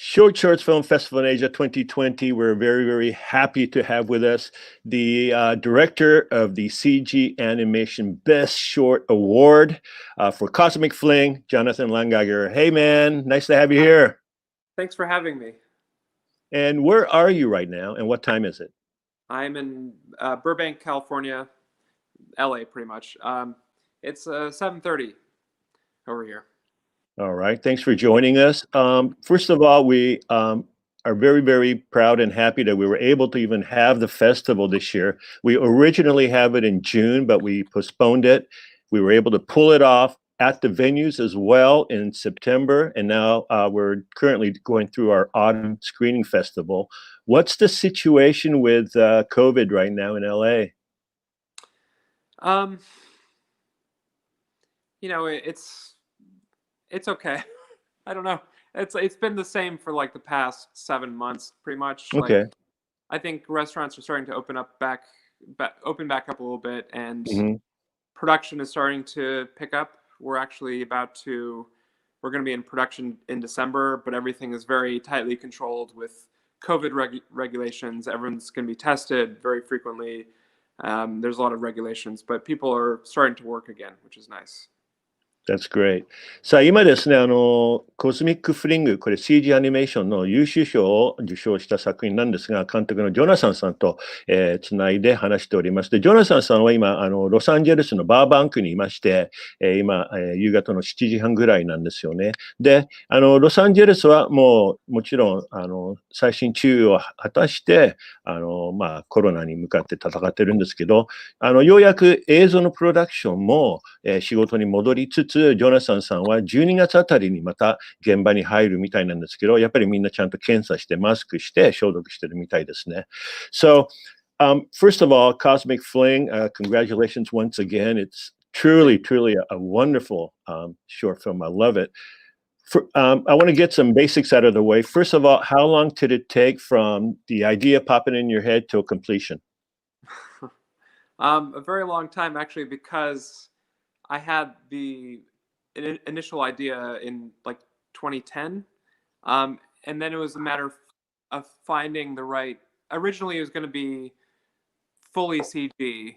Short Shorts Film Festival in Asia 2020. We're very, very happy to have with us the director of the CG Animation Best Short Award for Cosmic Fling, Jonathan Langarger. Hey, man, nice to have you here. Thanks for having me. And where are you right now, and what time is it? I'm in Burbank, California, LA, pretty much. It's 7:30 over here. All right, thanks for joining us. First of all, we are very, very proud and happy that we were able to even have the festival this year. We originally have it in June, but we postponed it. We were able to pull it off at the venues as well in September, and now we're currently going through our autumn screening festival. What's the situation with COVID right now in LA? It's okay. I don't know. It's been the same for like the past 7 months, pretty much. Okay. Like, I think restaurants are starting to open back up a little bit, and production is starting to pick up. We're going to be in production in December, but everything is very tightly controlled with COVID regulations. Everyone's going to be tested very frequently. There's a lot of regulations, but people are starting to work again, which is nice. That's great. さあ、今ですね、コスミックフリング、これ CG アニメーションの優秀賞を受賞した作品なんですが、監督のジョナサンさんと、つないで話しております。で、ジョナサンさんは今、ロサンゼルスのバーバンクにいまして、今、夕方の7時半ぐらいなんですよね。で、ロサンゼルスはもちろん、細心注意を果たして、コロナに向かって戦ってるんですけど、ようやく映像のプロダクションも、仕事に戻りつつ、ジョナサンさんは12月あたりにまた現場に入るみたいなんですけど、やっぱりみんなちゃんと検査してマスクして消毒してるみたいですね。So, first of all, Cosmic Fling, congratulations once again. It's truly, truly a wonderful short film. I love it. I want to get some basics out of the way. First of all, how long did it take from the idea popping in your head till completion? A very long time, actually, because I had the initial idea in like 2010, and then it was a matter of finding the right. Originally, it was going to be fully CG,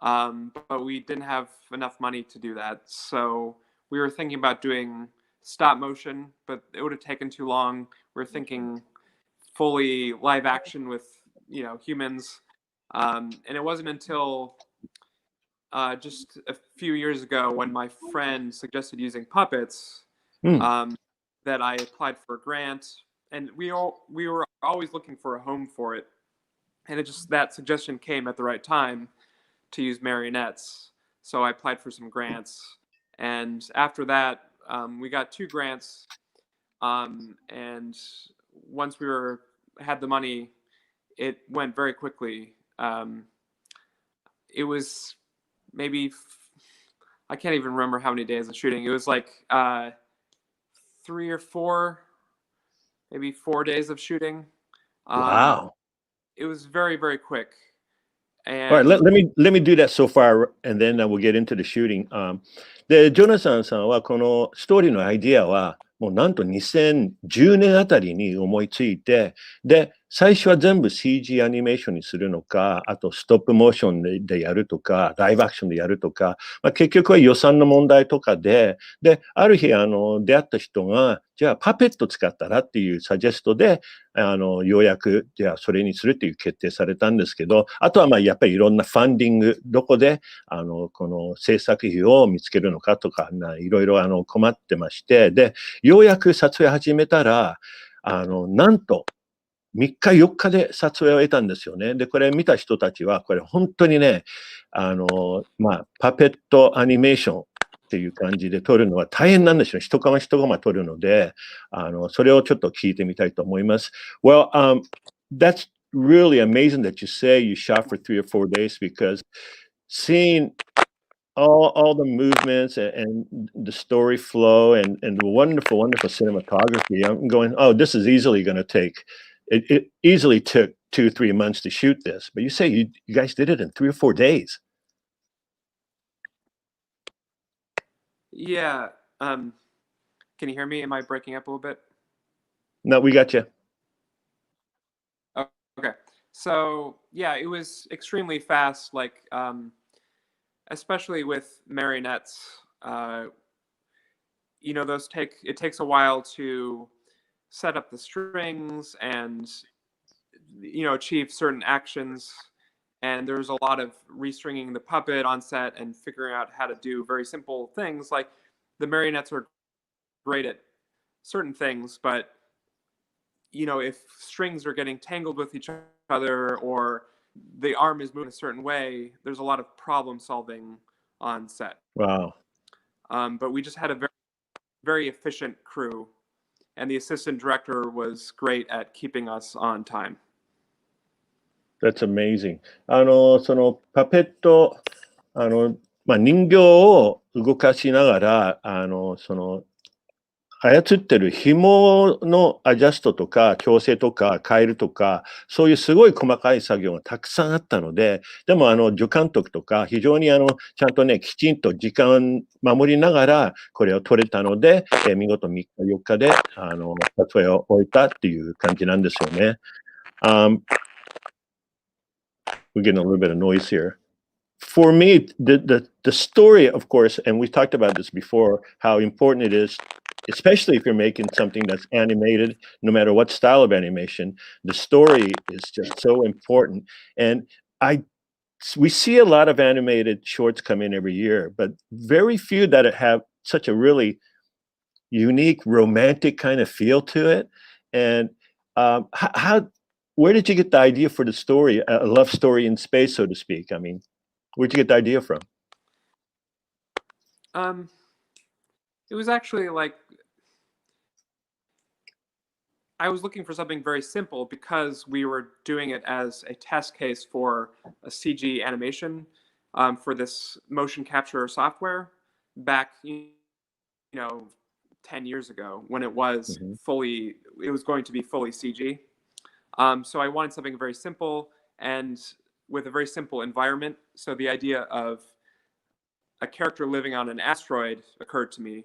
but we didn't have enough money to do that. So we were thinking about doing stop motion, but it would have taken too long. We were thinking fully live action with humans, and it wasn't until just a few years ago when my friend suggested using puppets that I applied for a grant, and we were always looking for a home for it, and that suggestion came at the right time to use marionettes. So I applied for some grants, and after that we got 2 grants, and once we had the money, it went very quickly. It was maybe I can't even remember how many days of shooting. It was like 3 or 4, maybe 4 days of shooting. Wow. It was very, very quick. And All right, let me do that so far, and then we'll get into the shooting. で、ジョナサンさんはこのストーリーのアイディアはもうなんと2010年あたりに思いついて、で、最初は全部 CG アニメーションにするのか、あとストップモーションでやるとか、ライブアクションでやるとか、結局は予算の問題とかで、ある日出会った人が、じゃあパペット使ったらっていうサジェストで、ようやく、じゃあそれにするっていう決定されたんですけど、あとはやっぱりいろんなファンディング、どこで、この制作費を見つけるのかとか、いろいろ困ってまして、で、ようやく撮影始めたら、なんと、3日4日で撮影を得たんですよね。で、これ見た人たちは、これ本当にね、パペットアニメーションっていう感じで撮るのは大変なんですよ。一コマ一コマ撮るので、それをちょっと聞いてみたいと思います。Well, that's really amazing that you say you shot for 3 or 4 days because seeing all the movements and the story flow and the wonderful, wonderful cinematography, I'm going, oh, this is easily going to take. It easily took 2, 3 months to shoot this, but you say you guys did it in 3 or 4 days. Yeah. Can you hear me? Am I breaking up a little bit? No, we got you. Okay. So yeah, it was extremely fast, like especially with marionettes. It takes a while to set up the strings and achieve certain actions. And there's a lot of restringing the puppet on set and figuring out how to do very simple things. Like the marionettes are great at certain things, but if strings are getting tangled with each other or the arm is moving a certain way, there's a lot of problem solving on set. Wow. But we just had a very, very efficient crew, and the assistant director was great at keeping us on time. That's amazing. そのパペット、人形を動かしながら、操ってる紐のアジャストとか調整とか変えるとか、そういうすごい細かい作業がたくさんあったので、でも助監督とか非常にちゃんとね、きちんと時間守りながらこれを撮れたので、見事3日4日で撮影を終えたっていう感じなんですよね。We're getting a little bit of noise here. For me, the story, of course, and we talked about this before, how important it is, especially if you're making something that's animated, no matter what style of animation, the story is just so important. And we see a lot of animated shorts come in every year, but very few that have such a really unique, romantic kind of feel to it. And where did you get the idea for the story, a love story in space, so to speak? I mean, where'd you get the idea from? It was actually like I was looking for something very simple because we were doing it as a test case for a CG animation for this motion capture software back, 10 years ago when it was it was going to be fully CG. So I wanted something very simple and with a very simple environment. So the idea of a character living on an asteroid occurred to me.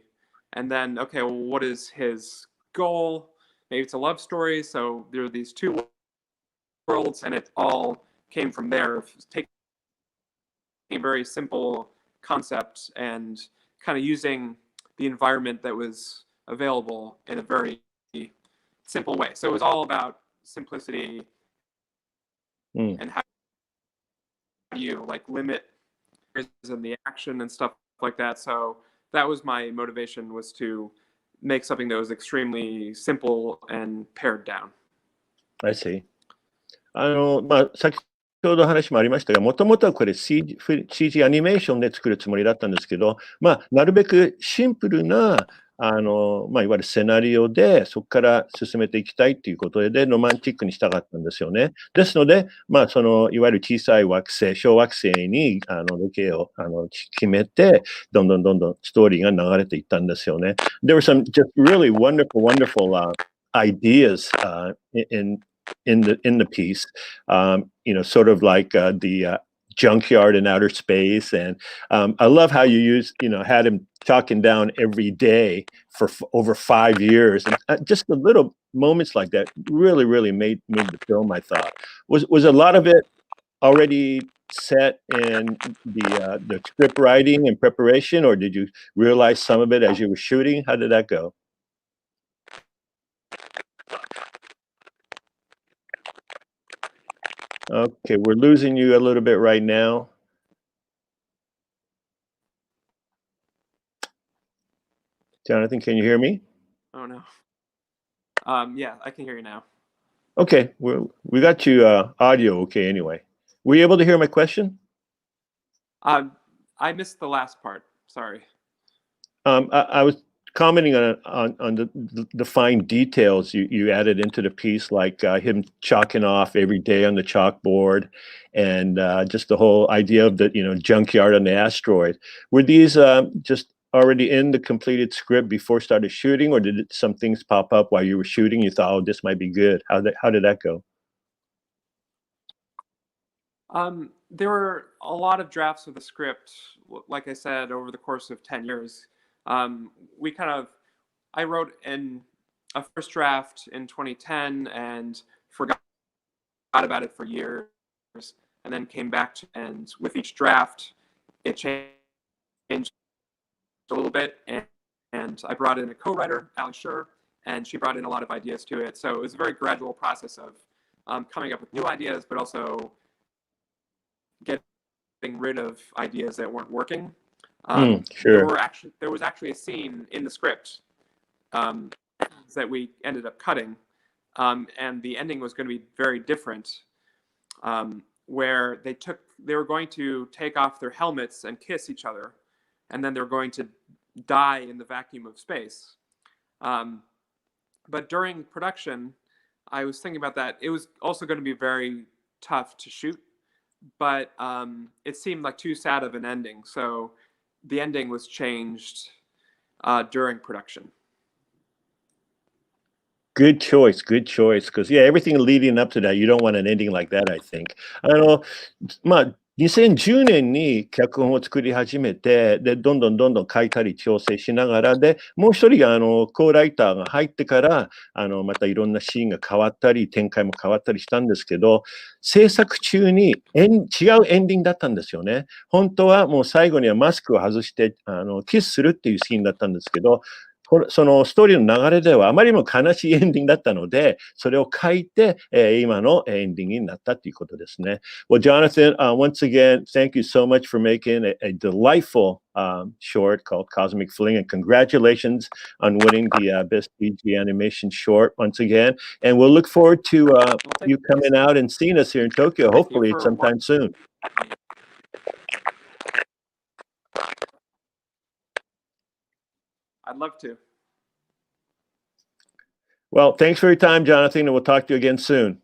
And then, okay, well, what is his goal? Maybe it's a love story. So there are these two worlds, and it all came from there. Taking a very simple concept and kind of using the environment that was available in a very simple way. So it was all about simplicity and how you like limit in the action and stuff like that. So that was my motivation, was to make something that was extremely simple and pared down. I see. 先ほど話もありましたが、もともとはこれ CG アニメーションで作るつもりだったんですけど、なるべくシンプルな、いわゆるセナリオで、そこから進めていきたいっていうことで、ロマンチックにしたかったんですよね。ですので、いわゆる小さい惑星、小惑星に、ロケを、決めて、どんどんストーリーが流れていったんですよね。There were some just really wonderful, ideas, in the piece, sort of like the junkyard in outer space, and I love how you had him chalking down every day for over 5 years, and just the little moments like that really made the film. I thought was a lot of it already set in the script writing and preparation, or did you realize some of it as you were shooting? How did that go? Okay, we're losing you a little bit right now. Jonathan, can you hear me? Oh no. Yeah, I can hear you now. Okay, we got you audio okay anyway. Were you able to hear my question? I missed the last part. Sorry. I was commenting on the fine details you added into the piece, like him chalking off every day on the chalkboard, and just the whole idea of the junkyard on the asteroid. Were these just already in the completed script before started shooting, or did some things pop up while you were shooting? You thought, oh, this might be good. How did that go? There were a lot of drafts of the script, like I said, over the course of 10 years. I wrote in a first draft in 2010 and forgot about it for years, and then came back to, and with each draft, it changed a little bit, and I brought in a co-writer, Ali Schur, and she brought in a lot of ideas to it. So it was a very gradual process of coming up with new ideas, but also getting rid of ideas that weren't working. Sure. There was actually a scene in the script that we ended up cutting, and the ending was going to be very different, where they were going to take off their helmets and kiss each other, and then they were going to die in the vacuum of space. But during production, I was thinking about that. It was also going to be very tough to shoot, but it seemed like too sad of an ending. So the ending was changed during production. Good choice, good choice. Because, yeah, everything leading up to that, you don't want an ending like that, I think. 2010年に脚本を作り始めて、で、どんどん書いたり調整しながら、で、もう一人が、コーライターが入ってから、またいろんなシーンが変わったり、展開も変わったりしたんですけど、制作中に違うエンディングだったんですよね。本当はもう最後にはマスクを外して、キスするっていうシーンだったんですけど、そのストーリーの流れではあまりにも悲しいエンディングだったので、それを書いて、今のエンディングになったということですね。Well, Jonathan, once again, thank you so much for making a delightful short called Cosmic Fling, and congratulations on winning the Best CG Animation Short once again. And we'll look forward to you coming out and seeing us here in Tokyo, hopefully sometime soon. I'd love to. Well, thanks for your time, Jonathan, and we'll talk to you again soon.